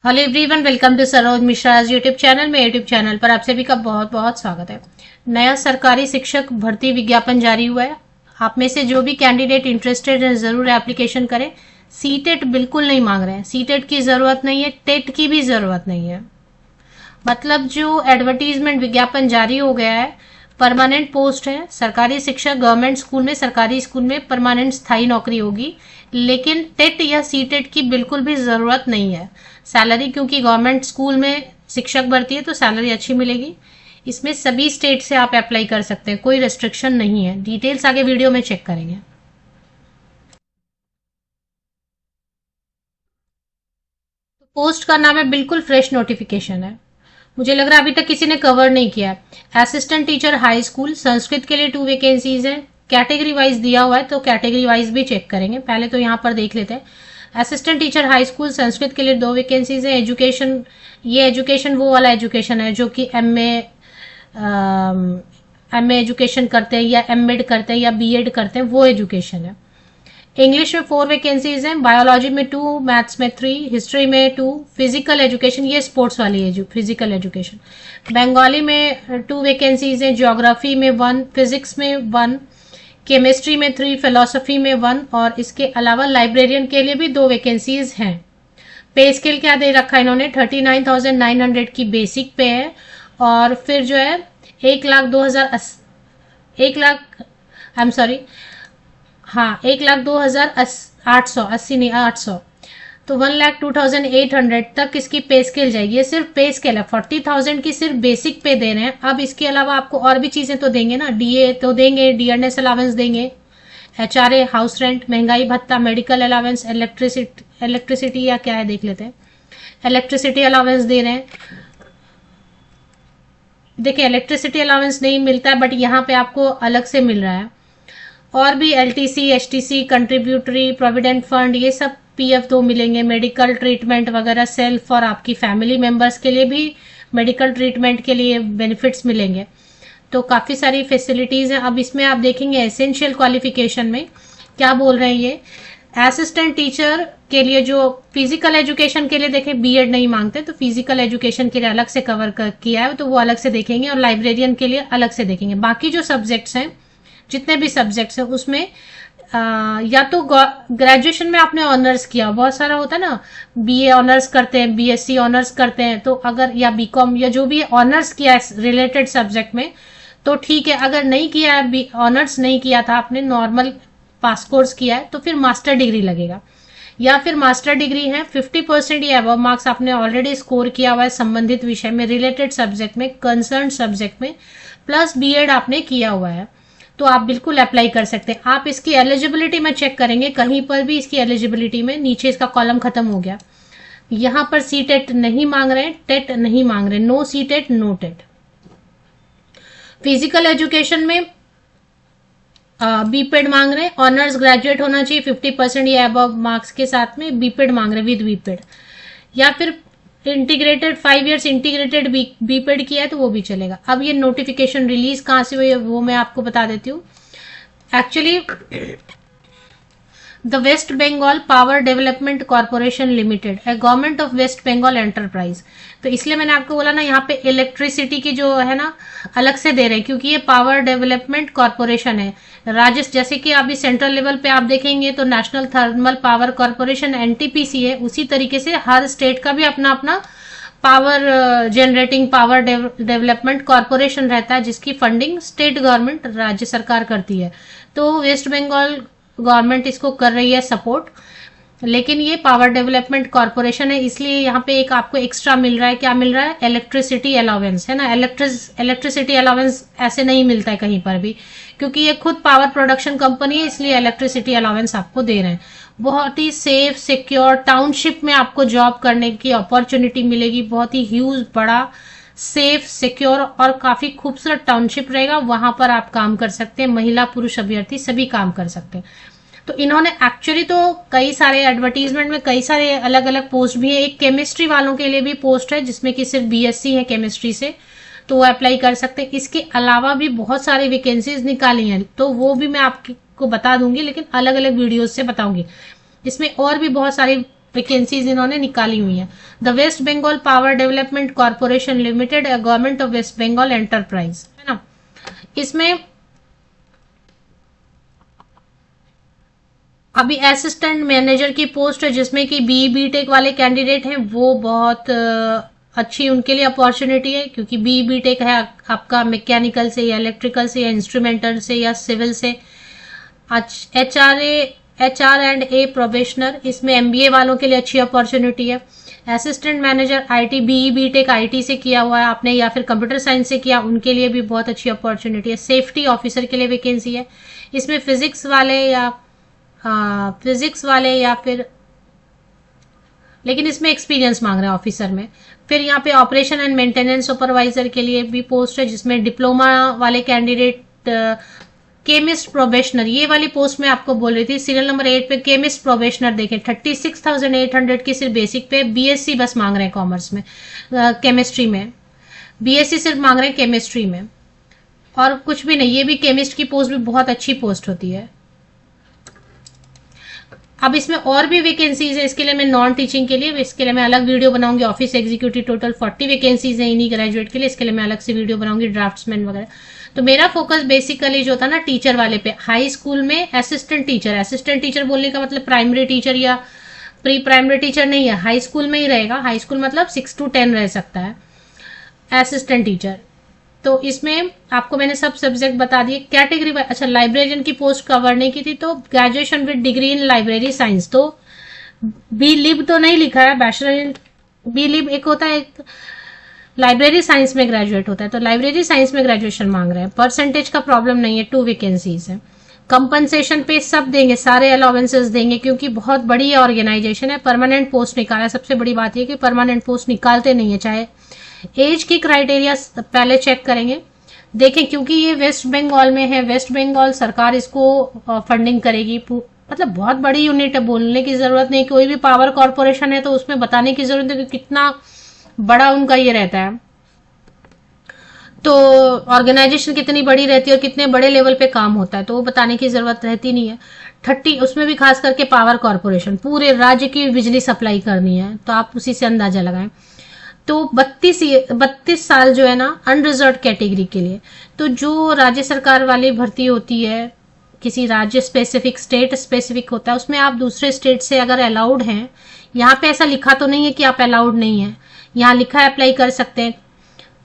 Hello everyone, welcome to Saroj Mishra YouTube channel में। YouTube channel पर आप सभी का बहुत बहुत स्वागत है। नया सरकारी शिक्षक भर्ती विज्ञापन जारी हुआ है। आप में से जो भी कैंडिडेट इंटरेस्टेड है जरूर एप्लीकेशन करें। सीटेट बिल्कुल नहीं मांग रहे हैं, सीटेट की जरूरत नहीं है, टेट की भी जरूरत नहीं है। मतलब जो एडवर्टीजमेंट विज्ञापन जारी हो गया है, परमानेंट पोस्ट है। सरकारी शिक्षक गवर्नमेंट स्कूल में, सरकारी स्कूल में परमानेंट स्थायी नौकरी होगी, लेकिन टेट या सीटेट की बिल्कुल भी जरूरत नहीं है। सैलरी, क्योंकि गवर्नमेंट स्कूल में शिक्षक भर्ती है तो सैलरी अच्छी मिलेगी। इसमें सभी स्टेट से आप अप्लाई कर सकते हैं, कोई रेस्ट्रिक्शन नहीं है। डिटेल्स आगे वीडियो में चेक करेंगे। तो पोस्ट का नाम है, बिल्कुल फ्रेश नोटिफिकेशन है। मुझे लग रहा है अभी तक किसी ने कवर नहीं किया है। Assistant teacher high school Sanskrit के लिए 2 वैकेंसीज है। कैटेगरी वाइज दिया हुआ है तो कैटेगरी वाइज भी चेक करेंगे। पहले तो यहाँ पर देख लेते हैं। Assistant teacher high school Sanskrit के लिए 2 वैकेंसीज है। एजुकेशन, ये एजुकेशन वो वाला एजुकेशन है जो कि एमए एजुकेशन करते हैं या एमएड करते हैं या बीएड करते हैं, वो एजुकेशन है। इंग्लिश में 4 वैकेंसीज हैं। बायोलॉजी में 2, मैथ्स में 3, हिस्ट्री में 2, फिजिकल एजुकेशन, ये स्पोर्ट्स वाली है फिजिकल एजुकेशन। बंगाली में 2 वैकेंसीज हैं। ज्योग्राफी में 1, फिजिक्स में 1, केमिस्ट्री में 3, फिलोसफी में 1, और इसके अलावा लाइब्रेरियन के लिए भी 2 वैकेंसीज हैं। पे स्केल क्या दे रखा है इन्होंने, 39,900 की बेसिक पे है, और फिर जो है 1,02,800, तो 1,02,800 तक इसकी पे स्केल जाएगी। ये सिर्फ पे स्केल है, 40,000 की सिर्फ बेसिक पे दे रहे हैं। अब इसके अलावा आपको और भी चीजें तो देंगे ना, डीए तो देंगे, डियरनेस अलावेंस देंगे, एचआरए, हाउस रेंट, महंगाई भत्ता, मेडिकल अलावेंस, इलेक्ट्रिसिटी या क्या है देख लेते हैं। इलेक्ट्रिसिटी अलावेंस दे रहे हैं। देखिए, इलेक्ट्रिसिटी अलावेंस नहीं मिलता है, बट यहाँ पे आपको अलग से मिल रहा है। और भी LTC, HTC, contributory provident fund, ये सब पीएफ 2 मिलेंगे। मेडिकल ट्रीटमेंट वगैरह सेल्फ और आपकी फैमिली मेंबर्स के लिए भी मेडिकल ट्रीटमेंट के लिए बेनिफिट्स मिलेंगे। तो काफी सारी फैसिलिटीज हैं। अब इसमें आप देखेंगे एसेंशियल क्वालिफिकेशन में क्या बोल रहे हैं ये। असिस्टेंट टीचर के लिए जो फिजिकल एजुकेशन के लिए देखें, बीएड नहीं मांगते, तो फिजिकल एजुकेशन के लिए अलग से कवर किया है, तो वो अलग से देखेंगे, और लाइब्रेरियन के लिए अलग से देखेंगे। बाकी जो सब्जेक्ट्स हैं, जितने भी सब्जेक्ट्स हैं उसमें या तो ग्रेजुएशन में आपने ऑनर्स किया, बहुत सारा होता है ना, बीए ऑनर्स करते हैं, बीएससी ऑनर्स करते हैं, तो अगर या बीकॉम या जो भी ऑनर्स किया है रिलेटेड सब्जेक्ट में तो ठीक है। अगर नहीं किया है, ऑनर्स नहीं किया था आपने, नॉर्मल पास कोर्स किया है, तो फिर मास्टर डिग्री लगेगा। या फिर मास्टर डिग्री है 50% या अबव मार्क्स आपने ऑलरेडी स्कोर किया हुआ है संबंधित विषय में, रिलेटेड सब्जेक्ट में, कंसर्न सब्जेक्ट में, प्लस बीएड आपने किया हुआ है, तो आप बिल्कुल अप्लाई कर सकते हैं। आप इसकी एलिजिबिलिटी में चेक करेंगे, कहीं पर भी इसकी एलिजिबिलिटी में नीचे इसका कॉलम खत्म हो गया। यहां पर सी टेट नहीं मांग रहे हैं, टेट नहीं मांग रहे, no C TET no TET. Physical education में बीपेड मांग रहे हैं, ऑनर्स ग्रेजुएट होना चाहिए 50% या अबव मार्क्स के साथ में, बीपेड मांग रहे हैं विद बीपेड। या फिर इंटीग्रेटेड 5 इयर्स इंटीग्रेटेड बीपेड किया है तो वो भी चलेगा। अब ये नोटिफिकेशन रिलीज कहां से हुई है वो मैं आपको बता देती हूँ। Actually the West Bengal power development corporation limited, a government of West Bengal enterprise, तो इसलिए मैंने आपको बोला ना, यहाँ पे इलेक्ट्रिसिटी की जो है ना अलग से दे रहे हैं, क्योंकि ये पावर डेवलपमेंट कॉर्पोरेशन है। जैसे कि अभी सेंट्रल लेवल पे आप देखेंगे तो national thermal power corporation NTPC है, उसी तरीके से हर स्टेट का भी अपना अपना power generating power development corporation रहता है, जिसकी फंडिंग स्टेट गवर्नमेंट, राज्य सरकार करती है। तो वेस्ट बंगाल गवर्नमेंट इसको कर रही है सपोर्ट, लेकिन ये पावर डेवलपमेंट कॉर्पोरेशन है, इसलिए यहाँ पे एक आपको एक्स्ट्रा मिल रहा है। क्या मिल रहा है? इलेक्ट्रिसिटी अलावेंस, है ना। इलेक्ट्रिसिटी अलावेंस ऐसे नहीं मिलता है कहीं पर भी, क्योंकि ये खुद पावर प्रोडक्शन कंपनी है, इसलिए इलेक्ट्रिसिटी अलावेंस आपको दे रहे हैं। बहुत ही सेफ सिक्योर टाउनशिप में आपको जॉब करने की अपॉर्चुनिटी मिलेगी। बहुत ही ह्यूज बड़ा सेफ सिक्योर और काफी खूबसूरत टाउनशिप रहेगा, वहां पर आप काम कर सकते हैं। महिला पुरुष अभ्यर्थी सभी काम कर सकते हैं। तो इन्होंने एक्चुअली तो कई सारे एडवर्टीजमेंट में कई सारे अलग अलग पोस्ट भी है। एक केमिस्ट्री वालों के लिए भी पोस्ट है जिसमें कि सिर्फ बीएससी है केमिस्ट्री से, तो वो अप्लाई कर सकते हैं। इसके अलावा भी बहुत सारी वैकेंसीज निकाली हैं, तो वो भी मैं आपको बता दूंगी, लेकिन अलग अलग वीडियोज से बताऊंगी। इसमें और भी बहुत सारी वैकेंसीज इन्होंने निकाली हुई हैं। The West Bengal power development corporation limited, government of West Bengal enterprise, है ना। इसमें अभी असिस्टेंट मैनेजर की पोस्ट है, जिसमें कि BE-BTech वाले कैंडिडेट हैं, वो बहुत अच्छी उनके लिए अपॉर्चुनिटी है, क्योंकि BE-BTech है आपका मैकेनिकल से या इलेक्ट्रिकल से या इंस्ट्रूमेंटल से या सिविल से। HR&A प्रोबेशनर, इसमें MBA वालों के लिए अच्छी अपॉर्चुनिटी है। Assistant manager IT, BE-BTech IT से किया हुआ है आपने या फिर कंप्यूटर साइंस से किया, उनके लिए भी बहुत अच्छी अपॉर्चुनिटी है। सेफ्टी ऑफिसर के लिए वैकेंसी है, इसमें फिजिक्स वाले या फिर, लेकिन इसमें एक्सपीरियंस मांग रहे हैं ऑफिसर में। फिर यहाँ पे ऑपरेशन एंड मेंटेनेंस सुपरवाइजर के लिए भी पोस्ट है, जिसमें डिप्लोमा वाले कैंडिडेट, केमिस्ट प्रोबेशनर, ये वाली पोस्ट मैं आपको बोल रही थी सीरियल नंबर 8 पे, केमिस्ट प्रोबेशनर देखें 36,800 की सिर्फ बेसिक पे, BSc बस मांग रहे हैं कॉमर्स में, केमिस्ट्री में BSc सिर्फ मांग रहे हैं केमिस्ट्री में, और कुछ भी नहीं। ये भी केमिस्ट की पोस्ट भी बहुत अच्छी पोस्ट होती है। अब इसमें और भी वैकेंसीज है, इसके लिए मैं नॉन टीचिंग के लिए, इसके लिए मैं अलग वीडियो बनाऊंगी। ऑफिस एग्जीक्यूटिव टोटल 40 वैकेंसीज है इन्हीं ग्रेजुएट के लिए, इसके लिए मैं अलग से वीडियो बनाऊंगी, ड्राफ्ट्समैन वगैरह। तो मेरा फोकस बेसिकली जो था ना टीचर वाले पे, हाई स्कूल में असिस्टेंट टीचर बोलने का मतलब प्राइमरी टीचर या प्री प्राइमरी टीचर नहीं है, हाई स्कूल में ही रहेगा। हाई स्कूल मतलब 6 to 10 रह सकता है असिस्टेंट टीचर। तो इसमें आपको मैंने सब सब्जेक्ट बता दिए। कैटेगरी वाइज, अच्छा लाइब्रेरियन की पोस्ट कवर नहीं की थी, तो graduation with degree in library science, तो BLib तो नहीं लिखा है, बैचलर इन BLib एक होता है, एक लाइब्रेरी साइंस में ग्रेजुएट होता है, तो लाइब्रेरी साइंस में ग्रेजुएशन मांग रहे हैं। परसेंटेज का प्रॉब्लम नहीं है, 2 वैकेंसीज है। कंपनसेशन पे सब देंगे, सारे अलाउंसेस देंगे, क्योंकि बहुत बड़ी ऑर्गेनाइजेशन है। परमानेंट पोस्ट निकाला है, सबसे बड़ी बात यह कि परमानेंट पोस्ट निकालते नहीं है। चाहे एज की क्राइटेरिया पहले चेक करेंगे, देखें, क्योंकि ये वेस्ट बंगाल में है, वेस्ट बंगाल सरकार इसको फंडिंग करेगी। मतलब बहुत बड़ी यूनिट है, बोलने की जरूरत नहीं। कोई भी पावर कॉर्पोरेशन है तो उसमें बताने की जरूरत है कि कितना बड़ा उनका ये रहता है, तो ऑर्गेनाइजेशन कितनी बड़ी रहती है और कितने बड़े लेवल पे काम होता है, तो वो बताने की जरूरत रहती नहीं है। 30 उसमें भी खास करके पावर कॉर्पोरेशन पूरे राज्य की बिजली सप्लाई करनी है, तो आप उसी से अंदाजा लगाएं। तो 32 साल जो है ना अनरिजर्व कैटेगरी के लिए, तो जो राज्य सरकार वाली भर्ती होती है, किसी राज्य स्पेसिफिक, स्टेट स्पेसिफिक होता है, उसमें आप दूसरे स्टेट से अगर अलाउड हैं, यहाँ पे ऐसा लिखा तो नहीं है कि आप अलाउड नहीं है, यहाँ लिखा है अप्लाई कर सकते हैं,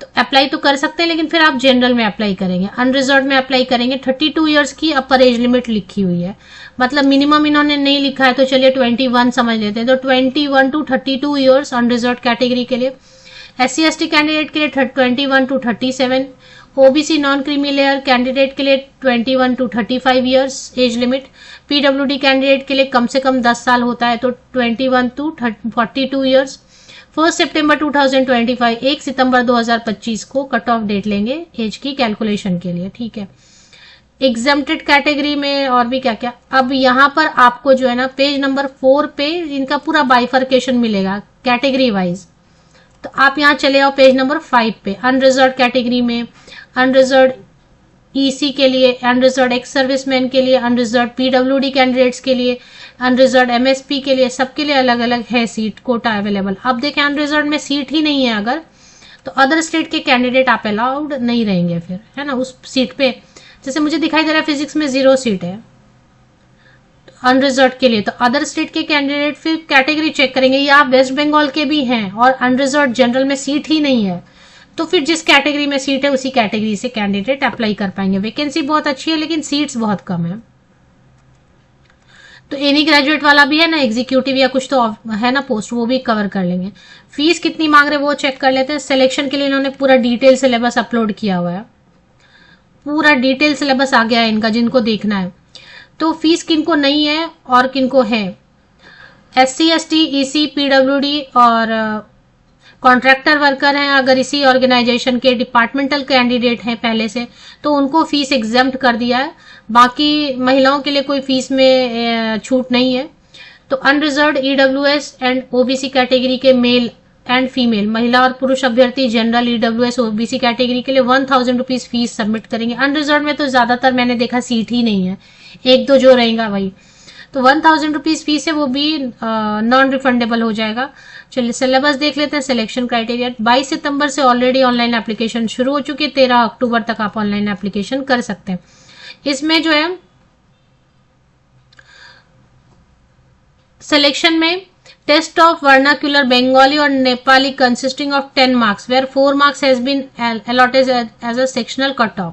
तो अप्लाई तो कर सकते हैं, लेकिन फिर आप जनरल में अप्लाई करेंगे, अनरिजर्व में अप्लाई करेंगे। 32 इयर्स की अपर एज लिमिट लिखी हुई है, मतलब मिनिमम इन्होंने नहीं लिखा है, तो चलिए 21 समझ लेते हैं। तो 21 to 32 इयर्स अनरिजर्व कैटेगरी के लिए। SC/ST कैंडिडेट के लिए 21 to 37, OBC non creamy layer candidate के लिए 21 to 35 years age limit. PWD candidate के लिए कम से कम 10 साल होता है, तो 21 to 42 इयर्स। 1 सितंबर 2025, 1 सितंबर 2025 को कट ऑफ डेट लेंगे एज की कैलकुलेशन के लिए, ठीक है। एग्जेम्प्टेड कैटेगरी में और भी क्या क्या, अब यहाँ पर आपको जो है ना पेज नंबर 4 पे इनका पूरा बाइफर्केशन मिलेगा कैटेगरी वाइज। तो आप यहाँ चले आओ पेज नंबर 5 पे, अनरिजर्व कैटेगरी में अनरिजर्व EC के लिए, अनरिजर्व एक्स सर्विसमैन के लिए, अनरिजर्व PWD कैंडिडेट्स के लिए, अनरिजर्व MSP के लिए, सबके लिए अलग अलग है सीट कोटा अवेलेबल। अब देखें अनरिजर्व में सीट ही नहीं है अगर, तो अदर स्टेट के कैंडिडेट आप अलाउड नहीं रहेंगे फिर, है ना, उस सीट पे। जैसे मुझे दिखाई दे रहा है फिजिक्स में 0 सीट है अनरिजर्व के लिए, तो अदर स्टेट के कैंडिडेट फिर कैटेगरी चेक करेंगे, या आप वेस्ट बंगाल के भी हैं और अनरिजर्व जनरल में सीट ही नहीं है, तो फिर जिस कैटेगरी में सीट है उसी कैटेगरी से कैंडिडेट अप्लाई कर पाएंगे। वैकेंसी बहुत अच्छी है लेकिन सीट्स बहुत कम है। तो एनी ग्रेजुएट वाला भी है ना, एग्जीक्यूटिव या कुछ तो है ना पोस्ट, वो भी कवर कर लेंगे। फीस कितनी मांग रहे वो चेक कर लेते हैं। सिलेक्शन के लिए इन्होंने पूरा डिटेल सिलेबस अपलोड किया हुआ है, पूरा डिटेल सिलेबस आ गया है इनका, जिनको देखना है। तो फीस किनको नहीं है और किनको है, SC/ST, EC, PWD और कॉन्ट्रैक्टर वर्कर हैं, अगर इसी ऑर्गेनाइजेशन के डिपार्टमेंटल कैंडिडेट हैं पहले से, तो उनको फीस एग्जेम्प्ट कर दिया है। बाकी महिलाओं के लिए कोई फीस में छूट नहीं है। तो unreserved EWS and OBC category के मेल एंड फीमेल, महिला और पुरुष अभ्यर्थी जनरल EWS OBC कैटेगरी के लिए 1000 रुपीज फीस सबमिट करेंगे। अनरिजर्व में तो ज्यादातर मैंने देखा सीट ही नहीं है, 1-2 जो रहेगा वही। तो 1000 रुपीज फीस है, वो भी नॉन रिफंडेबल हो जाएगा। चलिए सिलेबस देख लेते हैं। सिलेक्शन क्राइटेरिया 22 सितंबर से ऑलरेडी ऑनलाइन एप्लीकेशन शुरू हो चुकी है, 13 अक्टूबर तक आप ऑनलाइन एप्लीकेशन कर सकते हैं। इसमें जो है सिलेक्शन में टेस्ट ऑफ वर्नाक्यूलर बंगाली और Nepali consisting of 10 marks where 4 marks has been allotted as a sectional cutoff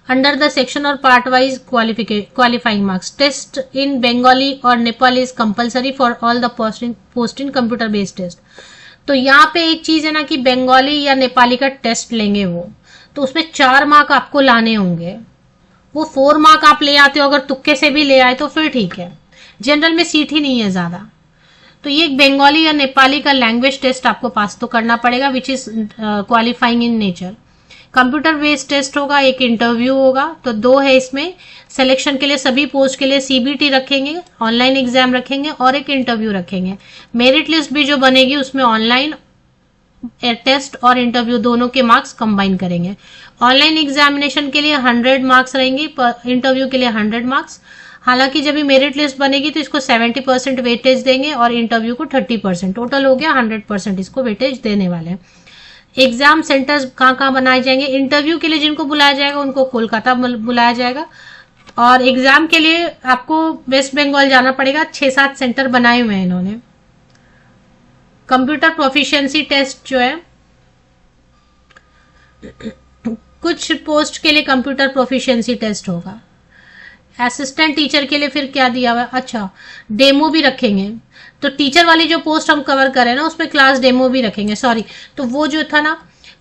under the section or part wise qualifying marks. Test in Bengali or Nepali is compulsory for all the post in computer based test. तो यहाँ पे एक चीज है ना कि बंगाली या नेपाली का टेस्ट लेंगे वो, तो उसमें 4 मार्क आपको लाने होंगे। वो 4 मार्क आप ले आते हो, अगर तुक्के से भी ले आए तो फिर ठीक है, जनरल में सीट ही नहीं है ज्यादा। तो ये एक बंगाली या नेपाली का लैंग्वेज टेस्ट आपको पास तो करना पड़ेगा, which is qualifying in nature. Computer based test होगा, एक इंटरव्यू होगा, तो 2 है इसमें। सिलेक्शन के लिए सभी पोस्ट के लिए सीबीटी रखेंगे, ऑनलाइन एग्जाम रखेंगे और एक इंटरव्यू रखेंगे। मेरिट लिस्ट भी जो बनेगी उसमें ऑनलाइन टेस्ट और इंटरव्यू दोनों के मार्क्स कंबाइन करेंगे। ऑनलाइन एग्जामिनेशन के लिए 100 मार्क्स रहेंगे, इंटरव्यू के लिए 100 मार्क्स। हालांकि जब भी मेरिट लिस्ट बनेगी तो इसको 70% वेटेज देंगे और इंटरव्यू को 30%, टोटल हो गया 100% इसको वेटेज देने वाले हैं। एग्जाम सेंटर्स कहाँ बनाए जाएंगे? इंटरव्यू के लिए जिनको बुलाया जाएगा उनको कोलकाता बुलाया जाएगा, और एग्जाम के लिए आपको वेस्ट बंगाल जाना पड़ेगा। 6-7 सेंटर बनाए हुए हैं इन्होंने। कंप्यूटर प्रोफिशिएंसी टेस्ट जो है, कुछ पोस्ट के लिए कंप्यूटर प्रोफिशिएंसी टेस्ट होगा। असिस्टेंट टीचर के लिए फिर क्या दिया हुआ है? अच्छा, डेमो भी रखेंगे। तो टीचर वाली जो पोस्ट हम कवर करें ना उसमें क्लास डेमो भी रखेंगे, सॉरी। तो वो जो था ना,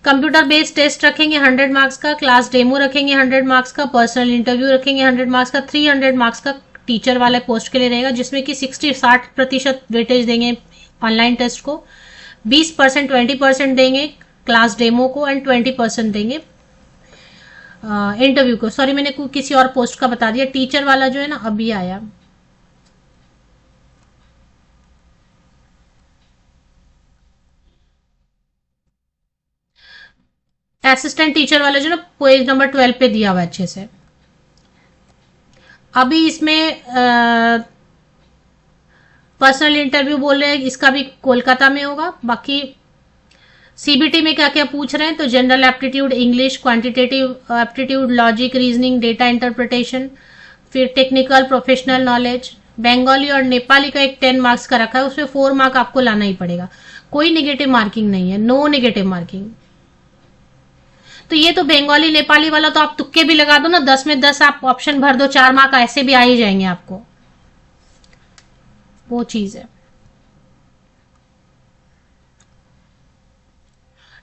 कंप्यूटर बेस्ड टेस्ट रखेंगे 100 मार्क्स का, क्लास डेमो रखेंगे 100 मार्क्स का, पर्सनल इंटरव्यू रखेंगे 100 मार्क्स का, 300 मार्क्स का टीचर वाले पोस्ट के लिए रहेगा, जिसमें कि 60-60% वेटेज देंगे ऑनलाइन टेस्ट को, 20% 20% देंगे क्लास डेमो को एंड 20% देंगे इंटरव्यू को। सॉरी, मैंने किसी और पोस्ट का बता दिया। टीचर वाला जो है ना अभी आया। असिस्टेंट टीचर वाला जो ना पेज नंबर 12 पे दिया हुआ है अच्छे से। अभी इसमें पर्सनल इंटरव्यू बोल रहे हैं, इसका भी कोलकाता में होगा। बाकी सीबीटी में क्या क्या पूछ रहे हैं? तो general aptitude, English, quantitative aptitude, logic, reasoning, data interpretation, फिर टेक्निकल प्रोफेशनल नॉलेज। बंगाली और नेपाली का एक 10 मार्क्स का रखा है, उसमें 4 मार्क आपको लाना ही पड़ेगा। कोई नेगेटिव मार्किंग नहीं है, नो नेगेटिव मार्किंग। तो ये तो बंगाली नेपाली वाला तो आप तुक्के भी लगा दो ना, 10 में 10 आप ऑप्शन भर दो, 4 मार्क ऐसे भी आ ही जाएंगे आपको, वो चीज है।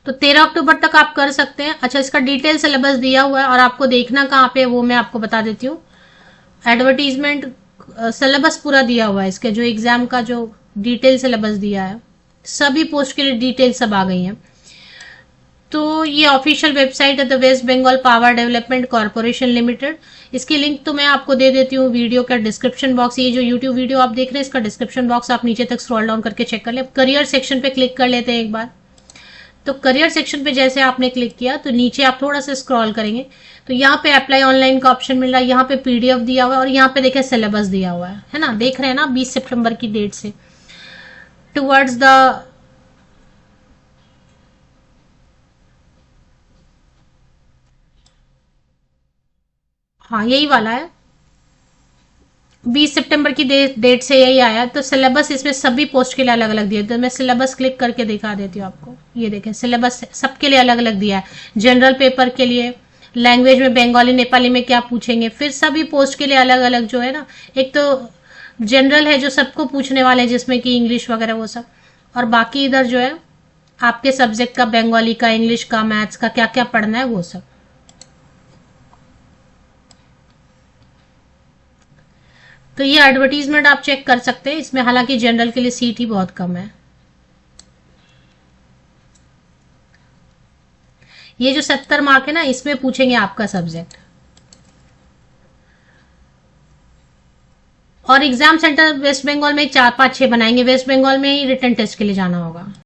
तो 13 अक्टूबर तक आप कर सकते हैं। अच्छा, इसका डिटेल सिलेबस दिया हुआ है और आपको देखना कहाँ पे वो मैं आपको बता देती हूँ। एडवर्टीजमेंट सिलेबस पूरा दिया हुआ है, इसके जो एग्जाम का जो डिटेल सिलेबस दिया है, सभी पोस्ट के लिए डिटेल सब आ गई है। तो ये ऑफिशियल वेबसाइट है the West Bengal power development corporation limited. इसकी लिंक तो मैं आपको दे देती हूँ वीडियो का डिस्क्रिप्शन बॉक्स। ये जो यूट्यूब वीडियो आप देख रहे हैं इसका डिस्क्रिप्शन बॉक्स आप नीचे तक स्क्रॉल डाउन करके चेक कर ले। करियर सेक्शन पे क्लिक कर लेते हैं एक बार। तो करियर सेक्शन पे जैसे आपने क्लिक किया तो नीचे आप थोड़ा सा स्क्रॉल करेंगे तो यहाँ पे अप्लाई ऑनलाइन का ऑप्शन मिल रहा है, यहाँ पे पीडीएफ दिया हुआ है और यहाँ पे देखें सिलेबस दिया हुआ है ना, देख रहे हैं ना 20 सितंबर की डेट से टुवर्ड्स द हाँ यही वाला है, 20 सितंबर की डेट से यही आया। तो सिलेबस इसमें सभी पोस्ट के लिए अलग अलग दिया, तो मैं सिलेबस क्लिक करके दिखा देती हूँ आपको। ये देखें सिलेबस सबके लिए अलग अलग दिया है। जनरल पेपर के लिए लैंग्वेज में बंगाली नेपाली में क्या पूछेंगे, फिर सभी पोस्ट के लिए अलग अलग जो है ना, एक तो जनरल है जो सबको पूछने वाले हैं जिसमें कि इंग्लिश वगैरह वो सब, और बाकी इधर जो है आपके सब्जेक्ट का बंगाली का, इंग्लिश का, मैथ्स का क्या क्या पढ़ना है वो सब। तो ये एडवर्टीजमेंट आप चेक कर सकते हैं इसमें, हालांकि जनरल के लिए सीट ही बहुत कम है। ये जो 70 मार्क है ना इसमें पूछेंगे आपका सब्जेक्ट। और एग्जाम सेंटर वेस्ट बंगाल में 4-5-6 बनाएंगे, वेस्ट बंगाल में ही रिटन टेस्ट के लिए जाना होगा।